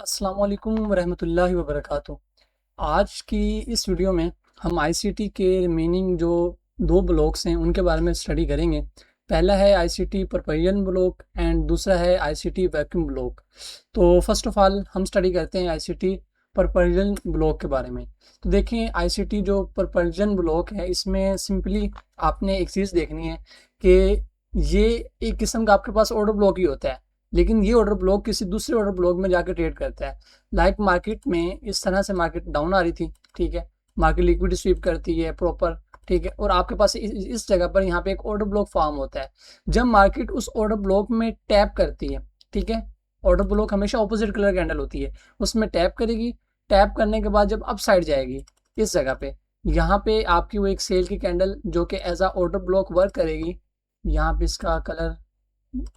अस्सलाम वालेकुम रहमतुल्लाहि व बरकातुहू। आज की इस वीडियो में हम आईसीटी के रिमेनिंग जो दो ब्लॉक्स हैं उनके बारे में स्टडी करेंगे। पहला है आईसीटी प्रोपेगेशन ब्लॉक एंड दूसरा है आईसीटी वैक्यूम ब्लॉक। तो फर्स्ट ऑफ ऑल हम स्टडी करते हैं आईसीटी प्रोपेगेशन ब्लॉक के बारे में। तो देखें, आईसीटी जो प्रोपेगेशन ब्लॉक है इसमें सिंपली आपने एक चीज़ देखनी है कि ये एक किस्म का आपके पास ऑर्डर ब्लॉक ही होता है, लेकिन ये ऑर्डर ब्लॉक किसी दूसरे ऑर्डर ब्लॉक में जाकर ट्रेड करता है। लाइक मार्केट में इस तरह से मार्केट डाउन आ रही थी, ठीक है, मार्केट लिक्विड स्वीप करती है प्रॉपर, ठीक है, और आपके पास इस जगह पर यहाँ पे एक ऑर्डर ब्लॉक फॉर्म होता है। जब मार्केट उस ऑर्डर ब्लॉक में टैप करती है, ठीक है, ऑर्डर ब्लॉक हमेशा ऑपोजिट कलर कैंडल होती है, उसमें टैप करेगी। टैप करने के बाद जब अप साइड जाएगी इस जगह पे, यहाँ पे आपकी वो एक सेल की कैंडल जो कि as a order block work करेगी। यहाँ पे इसका कलर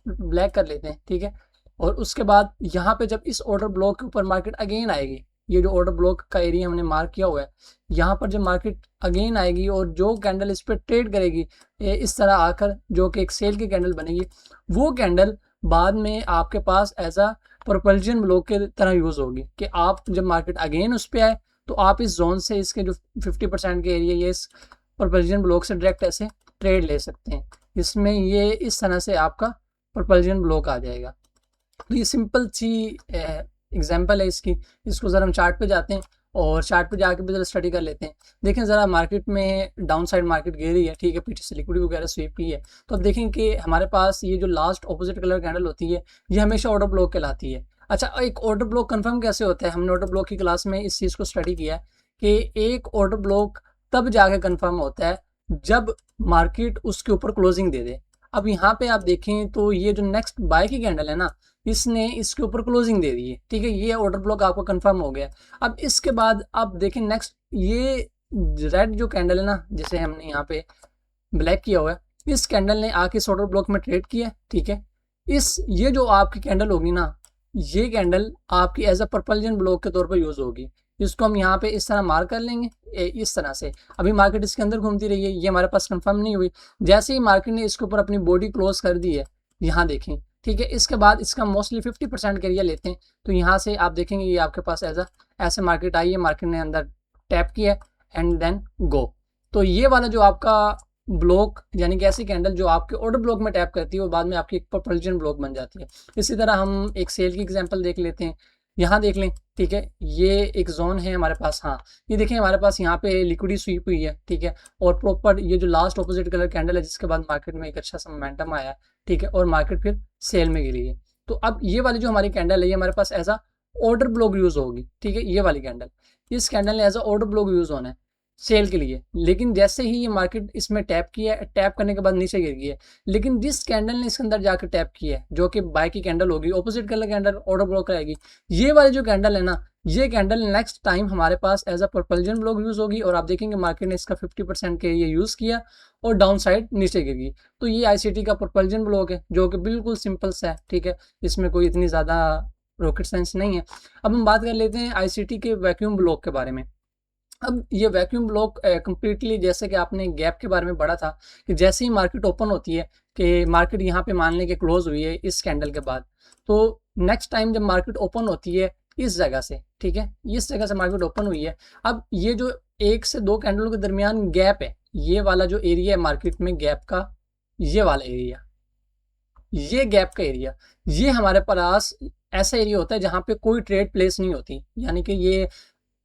ब्लैक कर लेते हैं, ठीक है। और उसके बाद यहाँ पे जब इस ऑर्डर ब्लॉक के ऊपर मार्केट अगेन आएगी, ये जो ऑर्डर ब्लॉक का एरिया हमने मार्क किया हुआ है, यहाँ पर जब मार्केट अगेन आएगी और जो कैंडल इस पर ट्रेड करेगी इस तरह आकर, जो कि एक सेल की कैंडल बनेगी, वो कैंडल बाद में आपके पास एज अ प्रोपल्जन ब्लॉक के तरह यूज होगी कि आप जब मार्केट अगेन उस पर आए तो आप इस जोन से इसके जो 50% के एरिया ये इस प्रोपल्जन ब्लॉक से डायरेक्ट ऐसे ट्रेड ले सकते हैं। इसमें ये इस तरह से आपका प्रोपल्जन ब्लॉक आ जाएगा। तो ये सिंपल सी एग्जांपल है इसकी। इसको ज़रा हम चार्ट पे जाते हैं और चार्ट पे जाके भी ज़रा स्टडी कर लेते हैं। देखें ज़रा, मार्केट में डाउन साइड मार्केट गिरी है, ठीक है, पीछे से लिक्विड वगैरह स्वीप की है। तो अब देखें कि हमारे पास ये जो लास्ट ऑपोजिट कलर कैंडल होती है ये हमेशा ऑर्डर ब्लॉक कहलाती है। अच्छा, एक ऑर्डर ब्लॉक कन्फर्म कैसे होता है? हमने ऑर्डर ब्लॉक की क्लास में इस चीज़ को स्टडी किया है कि एक ऑर्डर ब्लॉक तब जाके कन्फर्म होता है जब मार्केट उसके ऊपर क्लोजिंग दे दे। अब यहाँ पे आप देखें तो ये जो नेक्स्ट बाय की कैंडल है ना, इसने इसके ऊपर क्लोजिंग दे दी है, ठीक है, ये ऑर्डर ब्लॉक आपको कंफर्म हो गया। अब इसके बाद आप देखें नेक्स्ट ये रेड जो कैंडल है ना, जिसे हमने यहाँ पे ब्लैक किया हुआ है, इस कैंडल ने आके इस ऑर्डर ब्लॉक में ट्रेड किया, ठीक है। ये जो आपकी कैंडल होगी ना, ये कैंडल आपकी एज अ प्रोपल्जन ब्लॉक के तौर पर यूज होगी। इसको हम यहाँ पे इस तरह मार्क कर लेंगे, इस तरह से। अभी मार्केट इसके अंदर घूमती रही है, ये हमारे पास कंफर्म नहीं हुई। जैसे ही मार्केट ने इसके ऊपर अपनी बॉडी क्लोज कर दी है, यहाँ देखें, ठीक है, इसके बाद इसका मोस्टली 50% का एरिया लेते हैं। तो यहाँ से आप देखेंगे ये आपके पास ऐसे मार्केट आई है, मार्केट ने अंदर टैप किया एंड देन गो। तो ये वाला जो आपका ब्लॉक, यानी कि ऐसी कैंडल जो आपके ऑर्डर ब्लॉक में टैप करती है वो बाद में आपकी एक प्रोपल्जन ब्लॉक बन जाती है। इसी तरह हम एक सेल की एग्जांपल देख लेते हैं। यहाँ देख लें, ठीक है, ये एक जोन है हमारे पास। हाँ, ये देखें हमारे पास यहाँ पे लिक्विडी स्वीप हुई है, ठीक है, और प्रॉपर ये जो लास्ट ऑपोजिट कलर कैंडल है जिसके बाद मार्केट में एक अच्छा सा मोमेंटम आया है, ठीक है, और मार्केट फिर सेल में गिरी है। तो अब ये वाली जो हमारी कैंडल है ये हमारे पास as a order block use होगी, ठीक है, ये वाली कैंडल, इस कैंडल ने as a order block use होना है सेल के लिए। लेकिन जैसे ही ये मार्केट इसमें टैप किया, टैप करने के बाद नीचे गिर गई है, लेकिन जिस कैंडल ने इसके अंदर जाकर टैप किया है जो कि बाय की कैंडल होगी, opposite colour candle order block रहेगी, ये वाली जो कैंडल है ना, ये कैंडल नेक्स्ट टाइम हमारे पास as a propulsion block use होगी और आप देखेंगे मार्केट ने इसका 50% के ये यूज किया और डाउन साइड नीचे गिर गई। तो ये आईसीटी का प्रोपल्जन ब्लॉक है जो कि बिल्कुल सिंपल सा है, ठीक है, इसमें कोई इतनी ज़्यादा रॉकेट साइंस नहीं है। अब हम बात कर लेते हैं आईसीटी के वैक्यूम ब्लॉक के बारे में। अब ये वैक्यूम ब्लॉक कंप्लीटली, जैसे कि आपने गैप के बारे में पढ़ा था कि जैसे ही मार्केट ओपन होती है, कि मार्केट यहाँ पे मान लें कि क्लोज हुई है इस कैंडल के बाद, तो नेक्स्ट टाइम जब मार्केट ओपन होती है इस जगह से, ठीक है, इस जगह से मार्केट ओपन हुई है। अब ये जो एक से दो कैंडलों के दरमियान गैप है, ये वाला जो एरिया है मार्केट में गैप का, ये वाला एरिया, ये गैप का एरिया, ये हमारे पास ऐसा एरिया होता है जहाँ पे कोई ट्रेड प्लेस नहीं होती। यानी कि ये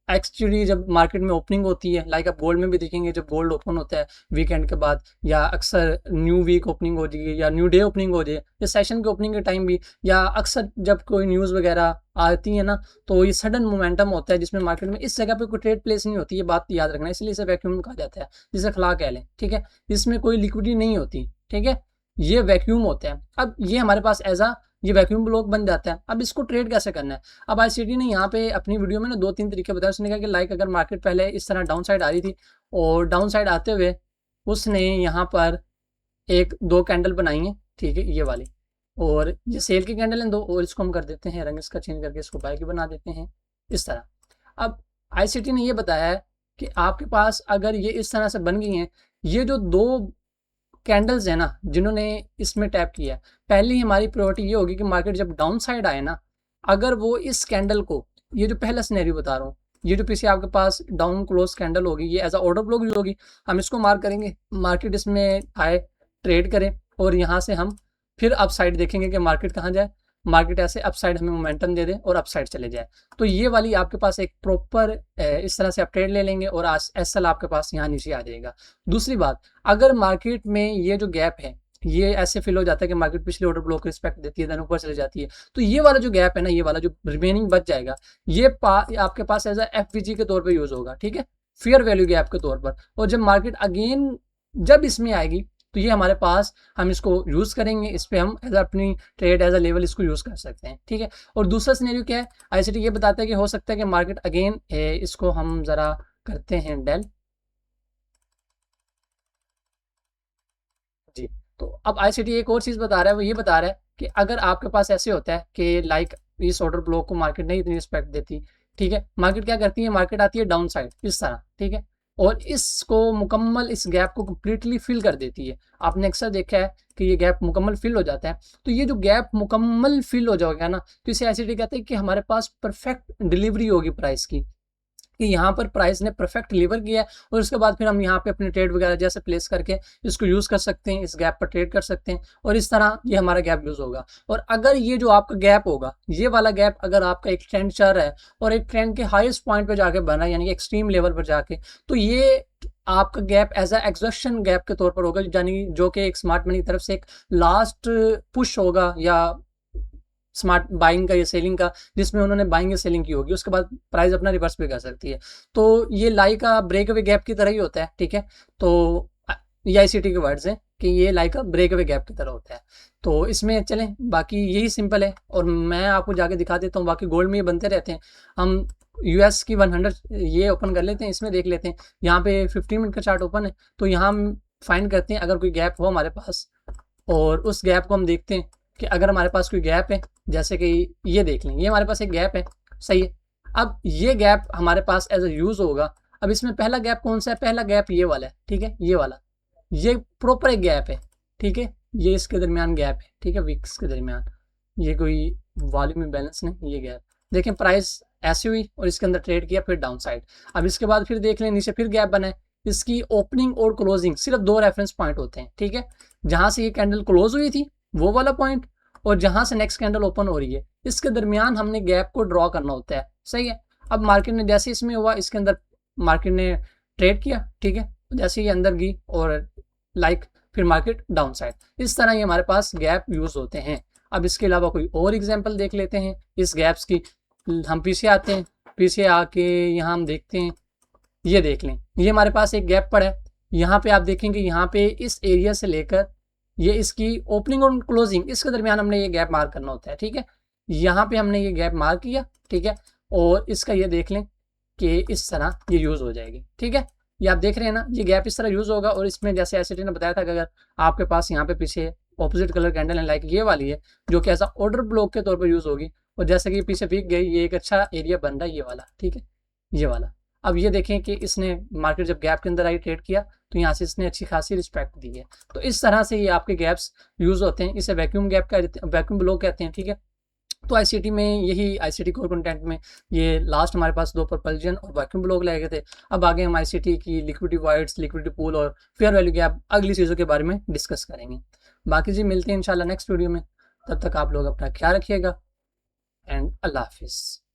एक्चुअली जब मार्केट में ओपनिंग होती है, लाइक आप गोल्ड में भी देखेंगे, जब गोल्ड ओपन होता है वीकेंड के बाद, या अक्सर न्यू वीक ओपनिंग हो जाए या न्यू डे ओपनिंग हो जाए, या सेशन के ओपनिंग के टाइम भी, या अक्सर जब कोई न्यूज़ वगैरह आती है ना, तो ये सडन मोमेंटम होता है जिसमें मार्केट में इस जगह पे कोई ट्रेड प्लेस नहीं होती। ये बात याद रखना, इसलिए इसे वैक्यूम कहा जाता है, जिसे खला कह लें, ठीक है। इसमें कोई लिक्विडिटी नहीं होती, ठीक है, ये वैक्यूम होता है। अब ये हमारे पास एज अ ये वैक्यूम ब्लॉक बन जाता है। अब इसको ट्रेड कैसे करना है? अब आईसीटी ने यहाँ पे अपनी वीडियो में ना 2-3 तरीके बताए। उसने कहा कि लाइक अगर मार्केट पहले इस तरह डाउन साइड आ रही थी और डाउन साइड आते हुए उसने यहाँ पर एक दो कैंडल बनाई है, ठीक है, ये वाली, और ये सेल की कैंडल है दो, और इसको हम कर देते हैं रंग इसका चेंज करके इसको बाय की बना देते हैं इस तरह। अब आईसीटी ने ये बताया है कि आपके पास अगर ये इस तरह से बन गई हैं, ये जो दो कैंडल्स है ना जिन्होंने इसमें टैप किया है, पहली हमारी प्रायोरिटी ये होगी कि मार्केट जब डाउन साइड आए ना, अगर वो इस कैंडल को, ये जो पहला सिनेरियो बता रहा हूँ, ये जो पीछे आपके पास डाउन क्लोज कैंडल होगी, ये as a order block use होगी, हम इसको मार्क करेंगे, मार्केट इसमें आए, ट्रेड करें, और यहाँ से हम फिर अप साइड देखेंगे कि मार्केट कहाँ जाए, मार्केट ऐसे अप साइड हमें मोमेंटम दे दे और अप साइड चले जाए। तो ये वाली आपके पास एक प्रॉपर इस तरह से आप ट्रेड ले लेंगे और एसएल आपके पास यहाँ नीचे आ जाएगा। दूसरी बात, अगर मार्केट में ये जो गैप है ये ऐसे फिल हो जाता है कि मार्केट पिछले ऑर्डर ब्लॉक रिस्पेक्ट देती है, देन ऊपर चले जाती है, तो ये वाला जो गैप है ना, ये वाला जो रिमेनिंग बच जाएगा, ये आपके पास एज अ एफवीजी के तौर पे यूज होगा, ठीक है, फेयर वैल्यू गैप के तौर पर। और जब मार्केट अगेन जब इसमें आएगी तो ये हमारे पास, हम इसको यूज करेंगे, इस पे हम एज अपनी ट्रेड एज अ लेवल इसको यूज कर सकते हैं, ठीक है। और दूसरा सिनेरियो क्या है, आईसीटी ये बताता है कि हो सकता है कि मार्केट अगेन, इसको हम जरा करते हैं डेल जी। तो अब आईसीटी एक और चीज बता रहा है, वो ये बता रहा है कि अगर आपके पास ऐसे होता है कि लाइक इस ऑर्डर ब्लॉक को मार्केट नहीं इतनी रिस्पेक्ट देती, ठीक है, मार्केट क्या करती है, मार्केट आती है डाउन साइड इस तरह, ठीक है, और इसको मुकम्मल, इस गैप को कंप्लीटली फिल कर देती है। आपने अक्सर देखा है कि ये गैप मुकम्मल फिल हो जाता है। तो ये जो गैप मुकम्मल फिल हो जाएगा ना, तो इसे आईसीटी कहते हैं कि हमारे पास परफेक्ट डिलीवरी होगी प्राइस की, कि यहाँ पर प्राइस ने परफेक्ट डिलीवर किया है, और उसके बाद फिर हम यहाँ पे अपने ट्रेड वगैरह जैसे प्लेस करके इसको यूज कर सकते हैं, इस गैप पर ट्रेड कर सकते हैं, और इस तरह ये हमारा गैप यूज होगा। और अगर ये जो आपका गैप होगा, ये वाला गैप अगर आपका एक ट्रेंड चल रहा है और एक ट्रेंड के हाईएस्ट पॉइंट पर जाके बना है, यानी कि एक्सट्रीम लेवल पर जाके, तो ये आपका gap as a exhaustion gap के तौर पर होगा, यानी जो कि एक स्मार्ट मनी की तरफ से एक लास्ट पुश होगा, या स्मार्ट बाइंग का या सेलिंग का, जिसमें उन्होंने बाइंग या सेलिंग की होगी, उसके बाद प्राइस अपना रिवर्स भी कर सकती है। तो ये लाई का ब्रेक अवे गैप की तरह ही होता है, ठीक है। तो ये आईसीटी के वर्ड्स हैं कि ये लाई का ब्रेक अवे गैप की तरह होता है। तो इसमें चलें, बाकी यही सिंपल है, और मैं आपको जाके दिखा देता हूँ, बाकी गोल्ड में ये बनते रहते हैं। हम यूएस की 100 ये ओपन कर लेते हैं, इसमें देख लेते हैं, यहाँ पे 15 मिनट का चार्ट ओपन है, तो यहाँ हम फाइंड करते हैं अगर कोई गैप हो हमारे पास, और उस गैप को हम देखते हैं कि अगर हमारे पास कोई गैप है, जैसे कि ये देख लें, ये हमारे पास एक गैप है, सही है। अब ये गैप हमारे पास एज अ यूज होगा। अब इसमें पहला गैप कौन सा है, पहला गैप ये वाला है, ठीक है, ये वाला, ये प्रॉपर एक गैप है, ठीक है, ये इसके दरमियान गैप है, ठीक है, विक्स के दरमियान, ये कोई वॉल्यूम में बैलेंस नहीं, ये गैप देखें, प्राइस ऐसी हुई और इसके अंदर ट्रेड किया, फिर डाउन साइड। अब इसके बाद फिर देख लें, नीचे फिर गैप बना है, इसकी ओपनिंग और क्लोजिंग सिर्फ 2 रेफरेंस पॉइंट होते हैं, ठीक है, जहां से ये कैंडल क्लोज हुई थी वो वाला पॉइंट, और जहां से नेक्स्ट कैंडल ओपन हो रही है, इसके दरमियान हमने गैप को ड्रॉ करना होता है, सही है। अब मार्केट ने जैसे इसमें हुआ, इसके अंदर मार्केट ने ट्रेड किया, ठीक है, जैसे ही अंदर गई और लाइक फिर मार्केट डाउन साइड, इस तरह ये हमारे पास गैप यूज होते हैं। अब इसके अलावा कोई और एग्जांपल देख लेते हैं इस गैप्स की। हम पीछे आते हैं, पीछे आके यहाँ हम देखते हैं, ये देख लें, ये हमारे पास एक गैप पड़ा है, यहाँ पे आप देखेंगे, यहाँ पे इस एरिया से लेकर ये इसकी ओपनिंग और क्लोजिंग, इसके दरमियान हमने ये गैप मार्क करना होता है, ठीक है, यहाँ पे हमने ये गैप मार्क किया, ठीक है, और इसका ये देख लें कि इस तरह ये यूज हो जाएगी, ठीक है, ये आप देख रहे हैं ना, ये गैप इस तरह यूज होगा। और इसमें जैसे एसटी ने बताया था कि अगर आपके पास यहाँ पे पीछे ऑपोजिट कलर कैंडल है, लाइक ये वाली है, जो कि ऐसा ऑर्डर ब्लॉक के तौर पर यूज होगी, और जैसे कि पीछे बिक गई, ये एक अच्छा एरिया बन रहा है ये वाला, ठीक है, ये वाला। अब ये देखें कि इसने मार्केट जब गैप के अंदर आई ट्रेड किया, तो यहाँ से इसने अच्छी खासी रिस्पेक्ट दी है। तो इस तरह से ये आपके गैप्स यूज होते हैं, इसे वैक्यूम गैप का, वैक्यूम ब्लॉक कहते हैं, ठीक है। तो आईसीटी में यही, आईसीटी कोर कंटेंट में ये लास्ट हमारे पास 2 propulsion और वैक्यूम ब्लॉक लगे थे। अब आगे हम आईसीटी की लिक्विडिटी वॉइड्स, लिक्विडिटी पूल और फेयर वैल्यू गैप अगली चीज़ों के बारे में डिस्कस करेंगे। बाकी जी मिलते हैं इंशाल्लाह नेक्स्ट वीडियो में, तब तक आप लोग अपना ख्याल रखिएगा एंड अल्लाह हाफिज़।